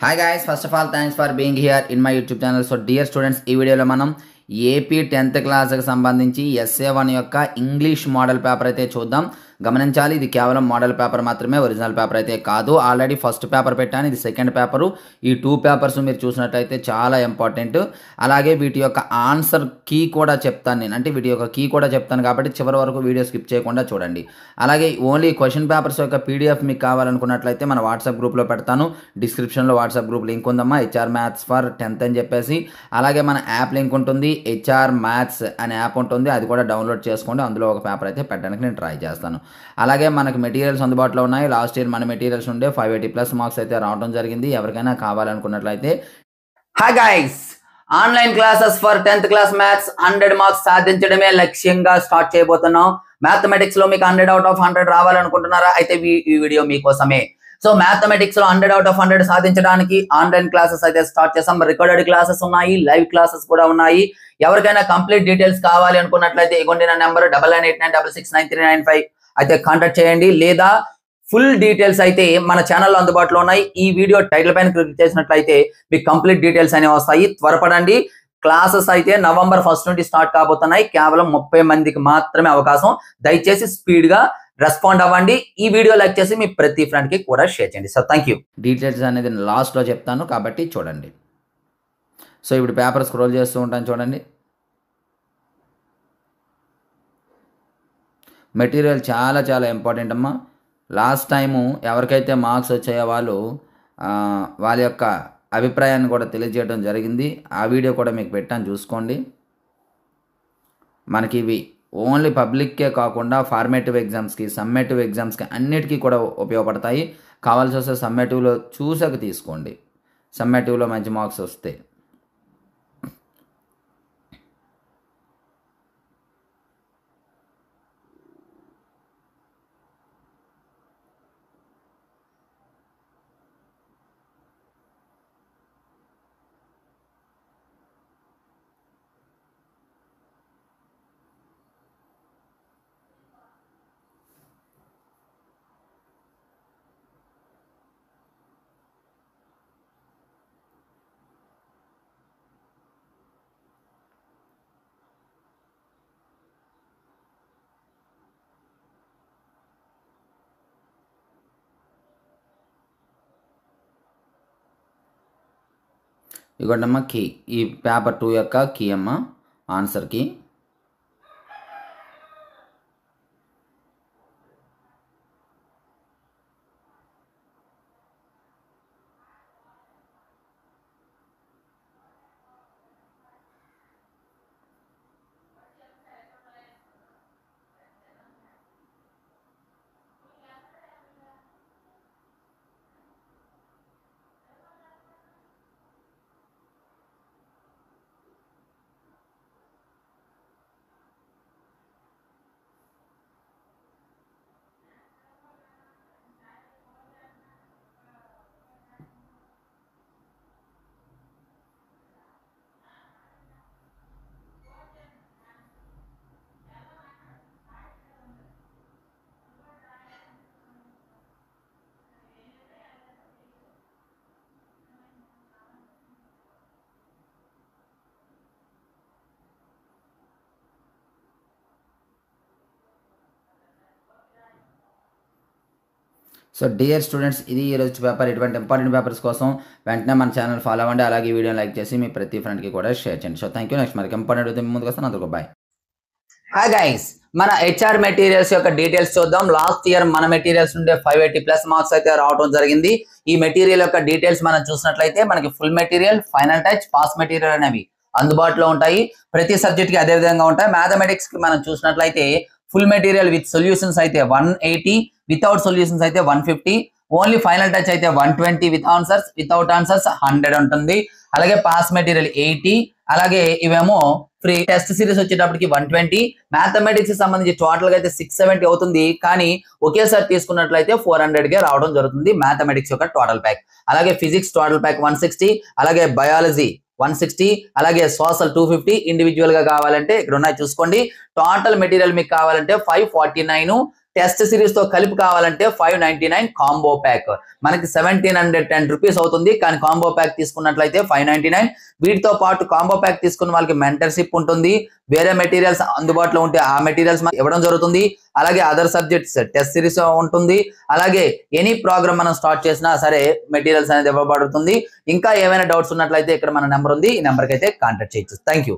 Hi guys, first of all thanks for being here in my YouTube channel. So dear students, ఈ వీడియోలో మనం AP 10th క్లాస్కి సంబంధించి SA1 యొక్క English model paper అయితే చూద్దాం. గమనించాలి, ఇది కేవలం మోడల్ పేపర్ మాత్రమే, ఒరిజినల్ పేపర్ అయితే కాదు. ఆల్రెడీ ఫస్ట్ పేపర్ పెట్టాను, ఇది సెకండ్ పేపరు. ఈ 2 పేపర్స్ మీరు చూసినట్టయితే చాలా ఇంపార్టెంట్. అలాగే వీటి యొక్క ఆన్సర్ కీ కూడా చెప్తాను నేను, అంటే వీటి యొక్క కీ కూడా చెప్తాను కాబట్టి చివరి వరకు వీడియో స్కిప్ చేయకుండా చూడండి. అలాగే ఓన్లీ క్వశ్చన్ పేపర్స్ యొక్క PDF మీకు కావాలనుకున్నట్లయితే మన వాట్సాప్ గ్రూప్లో పెడతాను. డిస్క్రిప్షన్లో వాట్సాప్ గ్రూప్ లింక్ ఉందమ్మా, HR మ్యాథ్స్ ఫర్ 10th అని చెప్పేసి. అలాగే మన యాప్ లింక్ ఉంటుంది, HR మ్యాథ్స్ అనే యాప్ ఉంటుంది, అది కూడా డౌన్లోడ్ చేసుకోండి. అందులో ఒక పేపర్ అయితే పెట్టడానికి నేను ట్రై చేస్తాను. అలాగే మనకు మెటీరియల్స్ అందుబాటులో ఉన్నాయి. లాస్ట్ ఇయర్ మన మెటీరియల్స్ ఉండే 580+ మార్క్స్ అయితే రావడం జరిగింది. ఎవరికైనా కావాలనుకున్నట్లయితే hi guys, online classes for 10th class maths 100 marks సాధించడమే లక్ష్యంగా స్టార్ట్ చేయబోతున్నాం. మ్యాథమెటిక్స్ లో మీకు 100 out of 100 రావాలనుకుంటున్నారా? అయితే ఈ వీడియో మీకోసమే. సో మ్యాథమెటిక్స్ లో 100 out of 100 సాధించడానికి ఆన్లైన్ క్లాసెస్ అయితే స్టార్ట్ చేసాం. రికార్డెడ్ క్లాసెస్ ఉన్నాయి, లైవ్ క్లాసెస్ కూడా ఉన్నాయి. ఎవరికైనా కంప్లీట్ డీటెయిల్స్ కావాలి అనుకున్నట్లయితే ఇగోండి నా నెంబర్ 9989669395 అయితే కాంటాక్ట్ చేయండి. లేదా ఫుల్ డీటెయిల్స్ అయితే మన ఛానల్లో అందుబాటులో ఉన్నాయి. ఈ వీడియో టైటిల్ పైన క్లిక్ చేసినట్లయితే మీకు కంప్లీట్ డీటెయిల్స్ అనేవి వస్తాయి. త్వరపడండి. క్లాసెస్ అయితే November 1st నుండి స్టార్ట్ కాబోతున్నాయి. కేవలం 30 మందికి మాత్రమే అవకాశం. దయచేసి స్పీడ్ గా రెస్పాండ్ అవ్వండి. ఈ వీడియో లైక్ చేసి మీ ప్రతి ఫ్రెండ్ కి కూడా షేర్ చేయండి. So thank you. డీటెయిల్స్ అనేది లాస్ట్ లో చెప్తాను కాబట్టి చూడండి. సో ఇప్పుడు పేపర్ స్క్రోల్ చేస్తూ ఉంటాను చూడండి. మెటీరియల్ చాలా చాలా ఇంపార్టెంట్ అమ్మా. లాస్ట్ టైము ఎవరికైతే మార్క్స్ వచ్చాయో వాళ్ళు వాళ్ళ యొక్క అభిప్రాయాన్ని కూడా తెలియజేయడం జరిగింది. ఆ వీడియో కూడా మీకు పెట్టాను, చూసుకోండి. మనకి ఇవి ఓన్లీ పబ్లిక్కే కాకుండా ఫార్మేటివ్ ఎగ్జామ్స్కి, సమ్మేటివ్ ఎగ్జామ్స్కి అన్నిటికీ కూడా ఉపయోగపడతాయి. కావాల్సి వస్తే సమ్మేటివ్లో చూసాక తీసుకోండి. సమ్మేటివ్లో మంచి మార్క్స్ వస్తాయి. ఇదిగోండమ్మా కీ, ఈ పేపర్ 2 యొక్క కీ అమ్మ, answer key. So dear students, ఇది ఈరోజు పేపర్. ఇటువంటి ఇంపార్టెంట్ పేపర్స్ కోసం వెంటనే మన ఛానల్ ఫాలో అవ్వండి. అలాగే ఈ వీడియోని లైక్ చేసి మీ ప్రతి ఫ్రెండ్కి కూడా షేర్ చేయండి. So thank you. నెక్స్ట్ మనకి ఇంపార్టెంట్ అయితే ముందుకు వస్తాను. అందుకు బాయ్. హాయ్ గైస్, మన HR మెటీరియల్స్ యొక్క డీటెయిల్స్ చూద్దాం. లాస్ట్ ఇయర్ మన మెటీరియల్స్ నుండే 580+ మార్క్స్ అయితే రావడం జరిగింది. ఈ మెటీరియల్ యొక్క డీటెయిల్స్ మనం చూసినట్లయితే మనకి full material, final touch, pass material అనేవి అందుబాటులో ఉంటాయి. ప్రతి సబ్జెక్ట్కి అదే విధంగా ఉంటాయి. మ్యాథమెటిక్స్ కి మనం చూసినట్లయితే ఫుల్ మెటీరియల్ విత్ సొల్యూషన్స్ అయితే 180, వితౌట్ సొల్యూషన్స్ అయితే 150, ఓన్లీ ఫైనల్ టచ్ అయితే 120, విత్ ఆన్సర్స్, వితౌట్ ఆన్సర్స్ 100 ఉంటుంది. అలాగే పాస్ మెటీరియల్ 80, అలాగే ఇవేమో ఫ్రీ. టెస్ట్ సిరీస్ వచ్చేటప్పటికి 120. మ్యాథమెటిక్స్ సంబంధించి టోటల్ గా అయితే 670 అవుతుంది. కానీ ఒకేసారి తీసుకున్నట్లయితే 400కే రావడం జరుగుతుంది మ్యాథమెటిక్స్ యొక్క టోటల్ ప్యాక్. అలాగే ఫిజిక్స్ టోటల్ ప్యాక్ 160, అలాగే బయాలజీ 160, అలాగే సోషల్ 250. ఇండివిజువల్ గా కావాలంటే ఇక్కడ ఉన్నాయి చూసుకోండి. టోటల్ మెటీరియల్ మీకు కావాలంటే 549, టెస్ట్ సిరీస్ తో కలిపి కావాలంటే 599 కాంబో ప్యాక్. మనకి 1710 రూపీస్ అవుతుంది. కానీ కాంబో ప్యాక్ తీసుకున్నట్లయితే 599. వీటితో పాటు కాంబో ప్యాక్ తీసుకున్న వాళ్ళకి మెంటర్షిప్ ఉంటుంది. వేరే మెటీరియల్స్ అందుబాటులో ఉంటే ఆ మెటీరియల్స్ ఇవ్వడం జరుగుతుంది. అలాగే అదర్ సబ్జెక్ట్స్ టెస్ట్ సిరీస్ ఉంటుంది. అలాగే ఎనీ ప్రోగ్రామ్ మనం స్టార్ట్ చేసినా సరే మెటీరియల్స్ అనేది ఇవ్వబడుతుంది. ఇంకా ఏమైనా డౌట్స్ ఉన్నట్లయితే ఇక్కడ మన నెంబర్ ఉంది. ఈ నెంబర్కి అయితే కాంటాక్ట్ చేయొచ్చు. Thank you.